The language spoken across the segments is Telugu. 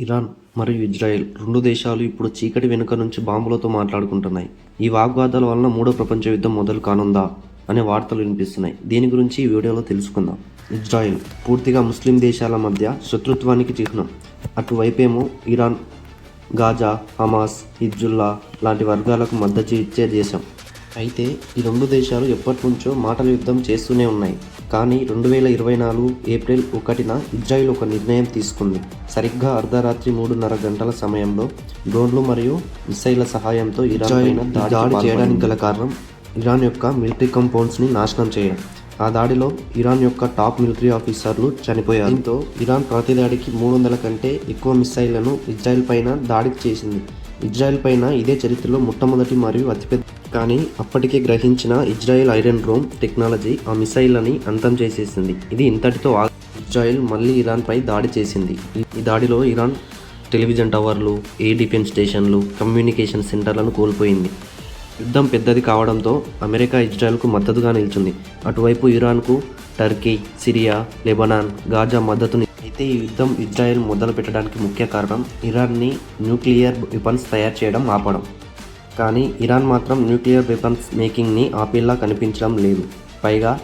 ఇరాన్ మరియు ఇజ్రాయెల్ రెండు దేశాలు ఇప్పుడు చీకటి వెనుక నుంచి బాంబులతో మాట్లాడుకుంటున్నాయి. ఈ వాగ్వాదాల వలన మూడో ప్రపంచ యుద్ధం మొదలు కానుందా అనే వార్తలు వినిపిస్తున్నాయి. దీని గురించి ఈ వీడియోలో తెలుసుకుందాం. ఇజ్రాయెల్ పూర్తిగా ముస్లిం దేశాల మధ్య శత్రుత్వానికి చిహ్నం. అటువైపేమో ఇరాన్ గాజా, హమాస్, హిజ్బుల్లా లాంటి వర్గాలకు మద్దతు ఇచ్చే దేశం. అయితే ఈ రెండు దేశాలు ఎప్పటి నుంచో మాటల యుద్ధం చేస్తూనే ఉన్నాయి. కానీ 2024 ఏప్రిల్ 1న ఇజ్రాయిల్ ఒక నిర్ణయం తీసుకుంది. సరిగ్గా అర్ధరాత్రి 3:30 గంటల సమయంలో డ్రోన్లు మరియు మిసైళ్ల సహాయంతో ఇరాన్ పైన దాడి చేయడానికి గల కారణం ఇరాన్ యొక్క మిలిటరీ కంపౌండ్స్ని నాశనం చేయడం. ఆ దాడిలో ఇరాన్ యొక్క టాప్ మిలిటరీ ఆఫీసర్లు చనిపోయారు. దీంతో ఇరాన్ ప్రతిదాడికి 300 కంటే ఎక్కువ మిసైళ్లను ఇజ్రాయెల్ పైన దాడికి చేసింది. ఇజ్రాయెల్ పైన ఇదే చరిత్రలో మొట్టమొదటి మరియు అతిపెద్ద. కానీ అప్పటికే గ్రహించిన ఇజ్రాయెల్ ఐరన్ డోమ్ టెక్నాలజీ ఆ మిసైళ్లని అంతం చేసేసింది. ఇది ఇంతటితో ఇజ్రాయెల్ మళ్ళీ ఇరాన్ పై దాడి చేసింది. ఈ దాడిలో ఇరాన్ టెలివిజన్ టవర్లు, ఎయిర్ డిఫెన్స్ స్టేషన్లు, కమ్యూనికేషన్ సెంటర్లను కోల్పోయింది. యుద్ధం పెద్దది కావడంతో అమెరికా ఇజ్రాయెల్కు మద్దతుగా నిలిచింది. అటువైపు ఇరాన్కు టర్కీ, సిరియా, లెబనాన్, గాజా మద్దతుని. అయితే ఈ యుద్ధం ఇజ్రాయెల్ మొదలు పెట్టడానికి ముఖ్య కారణం ఇరాన్ని న్యూక్లియర్ వెపన్స్ తయారు చేయడం ఆపడం. కానీ ఇరాన్ మాత్రం న్యూక్లియర్ వెపన్స్ మేకింగ్ని ఆపేలా కనిపించడం లేదు. పైగా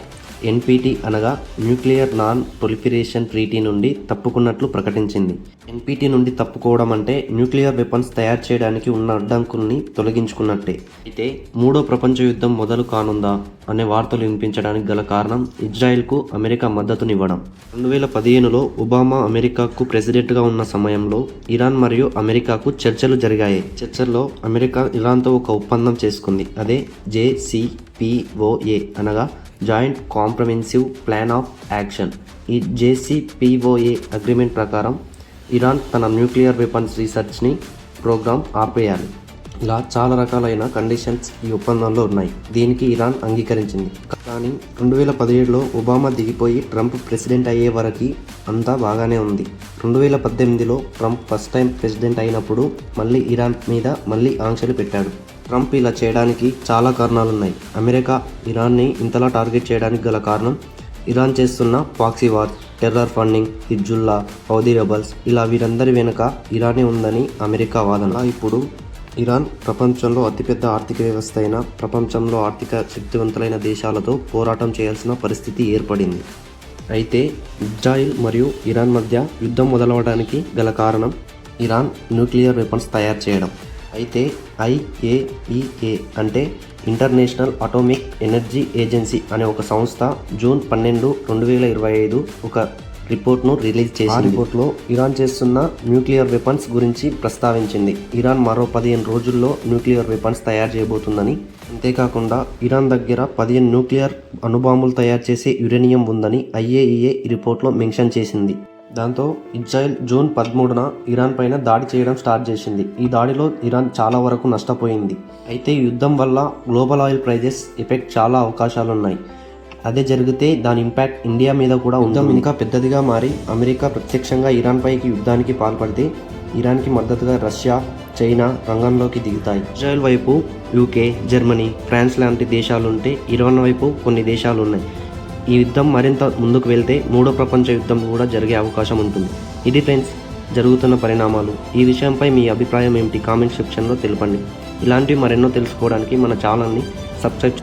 ఎన్పిటి అనగా న్యూక్లియర్ నాన్ ప్రొలిఫరేషన్ ట్రీటీ నుండి తప్పుకున్నట్లు ప్రకటించింది. ఎన్పిటి నుండి తప్పుకోవడం అంటే న్యూక్లియర్ వెపన్స్ తయారు చేయడానికి ఉన్న అడ్డంకుల్ని తొలగించుకున్నట్టే. అయితే మూడో ప్రపంచ యుద్ధం మొదలు కానుందా అనే వార్తలు వినిపించడానికి గల కారణం ఇజ్రాయెల్కు అమెరికా మద్దతునివ్వడం. 2015లో ఒబామా అమెరికాకు ప్రెసిడెంట్గా ఉన్న సమయంలో ఇరాన్ మరియు అమెరికాకు చర్చలు జరిగాయి. చర్చల్లో అమెరికా ఇరాన్తో ఒక ఒప్పందం చేసుకుంది. అదే JCPOA అనగా joint comprehensive plan of action. ఈ JCPOA అగ్రిమెంట్ ప్రకారం ఇరాన్ తన న్యూక్లియర్ వెపన్స్ రీసెర్చ్ని ప్రోగ్రామ్ ఆపేయాలి. ఇలా చాలా రకాలైన కండిషన్స్ ఈ ఒప్పందంలో ఉన్నాయి. దీనికి ఇరాన్ అంగీకరించింది. కానీ 2017లో ఒబామా దిగిపోయి ట్రంప్ ప్రెసిడెంట్ అయ్యే వరకు అంతా బాగానే ఉంది. 2018లో ట్రంప్ ఫస్ట్ టైం ప్రెసిడెంట్ అయినప్పుడు మళ్ళీ ఇరాన్ మీద మళ్ళీ ఆంక్షలు పెట్టాడు. ట్రంప్ ఇలా చేయడానికి చాలా కారణాలున్నాయి. అమెరికా ఇరాన్ని ఇంతలా టార్గెట్ చేయడానికి గల కారణం ఇరాన్ చేస్తున్న proxy war, terror funding, Hezbollah, Houthi rebels ఇలా వీరందరి వెనుక ఇరానే ఉందని అమెరికా వాదన. ఇప్పుడు ఇరాన్ ప్రపంచంలో అతిపెద్ద ఆర్థిక వ్యవస్థ అయిన, ప్రపంచంలో ఆర్థిక శక్తివంతులైన దేశాలతో పోరాటం చేయాల్సిన పరిస్థితి ఏర్పడింది. అయితే ఇజ్రాయిల్ మరియు ఇరాన్ మధ్య యుద్ధం మొదలవడానికి గల కారణం ఇరాన్ న్యూక్లియర్ వెపన్స్ తయారు చేయడం. అయితే IAEA అంటే ఇంటర్నేషనల్ అటామిక్ ఎనర్జీ ఏజెన్సీ అనే ఒక సంస్థ జూన్ 12, 2025 ఒక రిపోర్ట్ను రిలీజ్ చేసింది. ఆ రిపోర్ట్లో ఇరాన్ చేస్తున్న న్యూక్లియర్ వెపన్స్ గురించి ప్రస్తావించింది. ఇరాన్ మరో 15 రోజుల్లో న్యూక్లియర్ వెపన్స్ తయారు చేయబోతుందని, అంతేకాకుండా ఇరాన్ దగ్గర 15 న్యూక్లియర్ అణుబాంబులు తయారు చేసే యురేనియం ఉందని IAEA ఈ రిపోర్ట్లో మెన్షన్ చేసింది. దాంతో ఇజ్రాయెల్ జూన్ 13న ఇరాన్ పైన దాడి చేయడం స్టార్ట్ చేసింది. ఈ దాడిలో ఇరాన్ చాలా వరకు నష్టపోయింది. అయితే ఈ యుద్ధం వల్ల గ్లోబల్ ఆయిల్ ప్రైజెస్ ఎఫెక్ట్ చాలా అవకాశాలున్నాయి. అదే జరిగితే దాని ఇంపాక్ట్ ఇండియా మీద కూడా యుద్ధం ఇంకా పెద్దదిగా మారి అమెరికా ప్రత్యక్షంగా ఇరాన్ పైకి యుద్ధానికి పాల్పడితే ఇరాన్కి మద్దతుగా రష్యా, చైనా రంగంలోకి దిగుతాయి. ఇజ్రాయెల్ వైపు UK, జర్మనీ, ఫ్రాన్స్ లాంటి దేశాలుంటే ఇరాన్ వైపు కొన్ని దేశాలు ఉన్నాయి. ఈ యుద్ధం మరింత ముందుకు వెళ్తే మూడో ప్రపంచ యుద్ధం కూడా జరిగే అవకాశం ఉంటుంది. ఇది ఫ్రెండ్స్ జరుగుతున్న పరిణామాలు. ఈ విషయంపై మీ అభిప్రాయం ఏమిటి? కామెంట్ సెక్షన్లో తెలపండి. ఇలాంటివి మరెన్నో తెలుసుకోవడానికి మన ఛానల్ని సబ్స్క్రైబ్